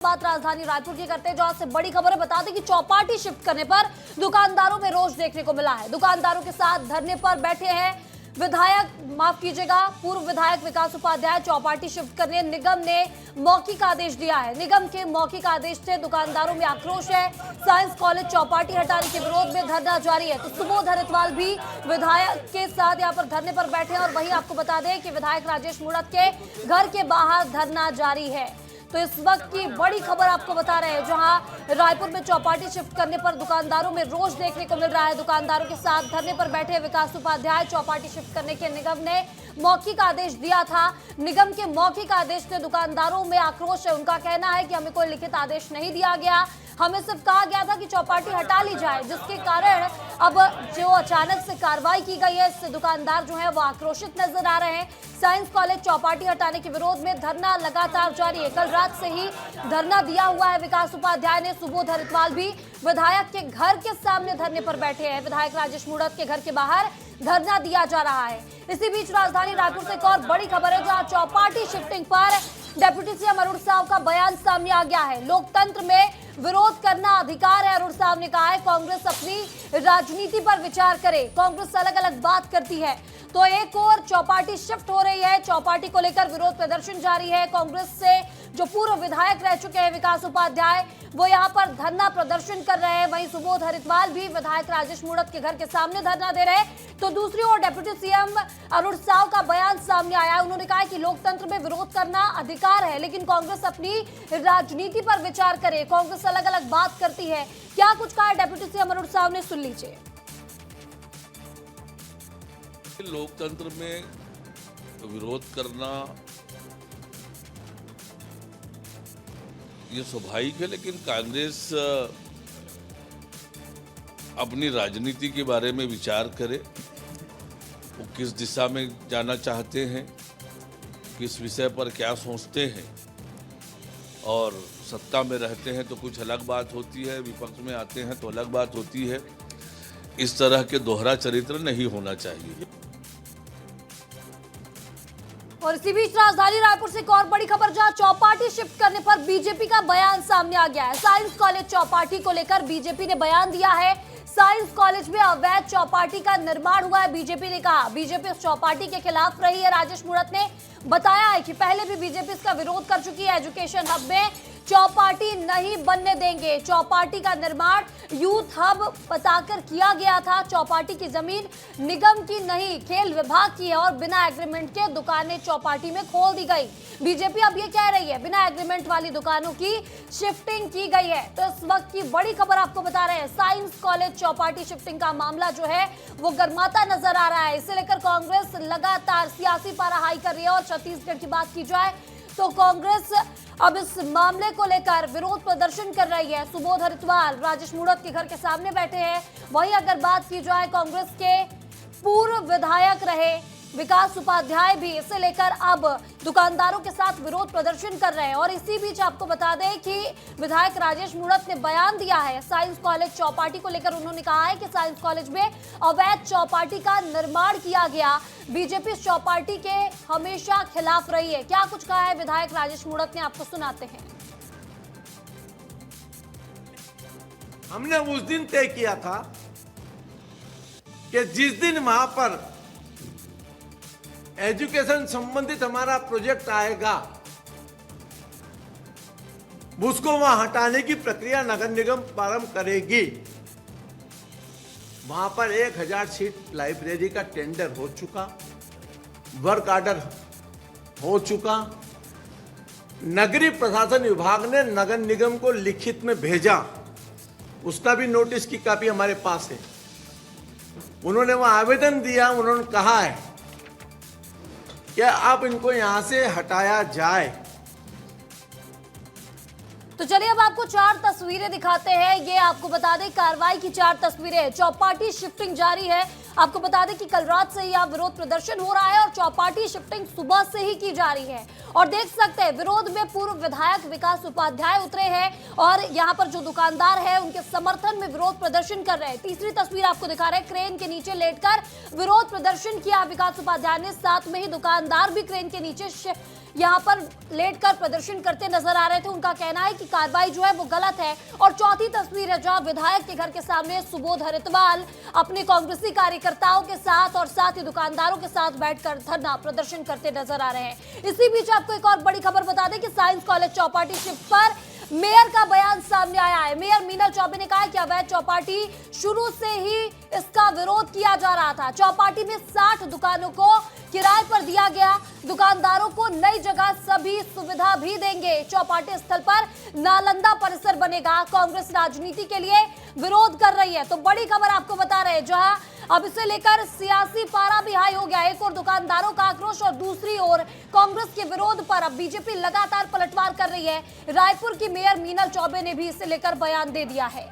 बात राजधानी रायपुर की करते हैं, जहां से बड़ी खबर है। बता दें कि चौपाटी शिफ्ट करने पर दुकानदारों में रोष देखने को मिला है। दुकानदारों के साथ धरने पर बैठे हैं पूर्व विधायक विकास उपाध्याय। चौपाटी शिफ्ट करने निगम ने मौखिक आदेश दिया है। निगम के मौखिक आदेश से दुकानदारों में आक्रोश है। साइंस कॉलेज चौपाटी हटाने के विरोध में धरना जारी है। तो सुबोध हरितवाल भी विधायक के साथ यहां पर धरने पर बैठे हैं। और वहीं आपको बता दें कि विधायक राजेश मूणत के घर के बाहर धरना जारी है। तो इस वक्त की बड़ी खबर आपको बता रहे हैं, जहां रायपुर में चौपाटी शिफ्ट करने पर दुकानदारों में रोष देखने को मिल रहा है। दुकानदारों के साथ धरने पर बैठे विकास उपाध्याय। चौपाटी शिफ्ट करने के निगम ने मौखिक आदेश दिया था। निगम के मौखिक आदेश से दुकानदारों में आक्रोश है। उनका कहना है कि हमें कोई लिखित आदेश नहीं दिया गया, हमें सिर्फ कहा गया था कि चौपाटी हटा ली जाए, जिसके कारण अब जो अचानक से कार्रवाई की गई है, इससे दुकानदार जो है वो आक्रोशित नजर आ रहे हैं। साइंस कॉलेज चौपाटी हटाने के विरोध में धरना लगातार जारी है। कल रात से ही धरना दिया हुआ है विकास उपाध्याय ने। सुबोध हरितवाल भी विधायक के घर के सामने धरने पर बैठे हैं। विधायक राजेश मूणत के घर के बाहर धरना दिया जा रहा है। इसी बीच राजधानी रायपुर से एक और बड़ी खबर है, जहां चौपाटी शिफ्टिंग पर डिप्टी सीएम अरुण साव का बयान सामने आ गया है। लोकतंत्र में विरोध करना अधिकार है, अरुण साव ने कहा है। कांग्रेस अपनी राजनीति पर विचार करे, कांग्रेस अलग अलग बात करती है। तो एक और चौपाटी शिफ्ट हो रही है। चौपाटी को लेकर विरोध प्रदर्शन जारी है। कांग्रेस से जो पूर्व विधायक रह चुके हैं विकास उपाध्याय, वो यहां पर धरना प्रदर्शन कर रहे हैं। वहीं सुबोध हरितवाल भी विधायक राजेश मूणत के घर के सामने धरना दे रहे हैं। तो दूसरी ओर डिप्टी सीएम अरुण साव का बयान सामने आया है। उन्होंने कहा कि लोकतंत्र में विरोध करना अधिकार है, लेकिन कांग्रेस अपनी राजनीति पर विचार करे, कांग्रेस अलग अलग बात करती है। क्या कुछ कहा है डिप्टी सीएम अरुण साव ने, सुन लीजिए। लोकतंत्र में विरोध करना ये स्वाभाविक है, लेकिन कांग्रेस अपनी राजनीति के बारे में विचार करे। वो किस दिशा में जाना चाहते हैं, किस विषय पर क्या सोचते हैं। और सत्ता में रहते हैं तो कुछ अलग बात होती है, विपक्ष में आते हैं तो अलग बात होती है। इस तरह के दोहरा चरित्र नहीं होना चाहिए। और इसी बीच राजधानी रायपुर से एक और बड़ी खबर, जहां चौपाटी शिफ्ट करने पर बीजेपी का बयान सामने आ गया है। साइंस कॉलेज चौपाटी को लेकर बीजेपी ने बयान दिया है। साइंस कॉलेज में अवैध चौपाटी का निर्माण हुआ है, बीजेपी ने कहा। बीजेपी उस चौपाटी के खिलाफ रही है। राजेश मूणत ने बताया है कि पहले भी बीजेपी इसका विरोध कर चुकी है। एजुकेशन हब में चौपाटी नहीं बनने देंगे। चौपाटी का निर्माण यूथ हब बताकर किया गया था। चौपाटी की जमीन निगम की नहीं, खेल विभाग की है और बिना एग्रीमेंट के दुकानें चौपाटी में खोल दी गई। बीजेपी अब ये कह रही है बिना एग्रीमेंट वाली दुकानों की शिफ्टिंग की गई है। तो इस वक्त की बड़ी खबर आपको बता रहे हैं, साइंस कॉलेज चौपाटी शिफ्टिंग का मामला जो है वो गर्माता नजर आ रहा है। इसे लेकर कांग्रेस लगातार सियासी पाराहाई कर रही है। और छत्तीसगढ़ की बात की जाए तो कांग्रेस अब इस मामले को लेकर विरोध प्रदर्शन कर रही है। सुबोध हरितवाल राजेश मूणत के घर के सामने बैठे हैं। वहीं अगर बात की जाए कांग्रेस के पूर्व विधायक रहे विकास उपाध्याय भी इसे लेकर अब दुकानदारों के साथ विरोध प्रदर्शन कर रहे हैं। और इसी बीच आपको बता दें कि विधायक राजेश मूणत ने बयान दिया है साइंस कॉलेज चौपाटी को लेकर। उन्होंने कहा है कि साइंस कॉलेज में अवैध चौपाटी का निर्माण किया गया। बीजेपी इस चौपाटी के हमेशा खिलाफ रही है। क्या कुछ कहा है विधायक राजेश मूणत ने, आपको सुनाते हैं। हमने उस दिन तय किया था कि जिस दिन वहां पर एजुकेशन संबंधित हमारा प्रोजेक्ट आएगा, उसको वहां हटाने की प्रक्रिया नगर निगम प्रारंभ करेगी। वहां पर 1000 सीट लाइब्रेरी का टेंडर हो चुका, वर्क ऑर्डर हो चुका। नगरीय प्रशासन विभाग ने नगर निगम को लिखित में भेजा, उसका भी नोटिस की कॉपी हमारे पास है। उन्होंने वहां आवेदन दिया, उन्होंने कहा है कि अब इनको यहां से हटाया जाए। तो चलिए अब आपको 4 तस्वीरें दिखाते हैं। ये आपको बता दें कार्रवाई की 4 तस्वीरें। चौपाटी शिफ्टिंग जारी है। आपको बता दें कि कल रात से ही यहाँ विरोध प्रदर्शन हो रहा है और चौपाटी शिफ्टिंग सुबह से ही की जा रही है। और देख सकते हैं विरोध में पूर्व विधायक विकास उपाध्याय उतरे हैं और यहाँ पर जो दुकानदार है उनके समर्थन में विरोध प्रदर्शन कर रहे हैं। तीसरी तस्वीर आपको दिखा रहे हैं, क्रेन के नीचे लेटकर विरोध प्रदर्शन किया विकास उपाध्याय ने। साथ में ही दुकानदार भी क्रेन के नीचे यहाँ पर लेटकर प्रदर्शन करते नजर आ रहे थे। उनका कहना है कि कार्रवाई जो है वो गलत है। और चौथी तस्वीर है जहां विधायक के घर के सामने सुबोध हरितवाल अपने कांग्रेसी कार्यकर्ताओं के साथ और साथ ही दुकानदारों के साथ बैठकर धरना प्रदर्शन करते नजर आ रहे हैं। इसी बीच आपको एक और बड़ी खबर बता दें कि साइंस कॉलेज चौपाटी शिफ्ट पर मेयर का बयान सामने आया है। मेयर मीनल चौबे ने कहा है कि अवैध चौपाटी शुरू से ही इसका विरोध किया जा रहा था। चौपाटी में 60 दुकानों को किराए पर दिया गया। दुकानदारों को नई जगह सभी सुविधा भी देंगे। चौपाटी स्थल पर नालंदा परिसर बनेगा। कांग्रेस राजनीति के लिए विरोध कर रही है। तो बड़ी खबर आपको बता रहे हैं, जहां अब इसे लेकर सियासी पारा भी हाई हो गया। एक और दुकानदारों का आक्रोश और दूसरी ओर कांग्रेस के विरोध पर अब बीजेपी लगातार पलटवार कर रही है। रायपुर की मेयर मीनल चौबे ने भी इसे लेकर बयान दे दिया है।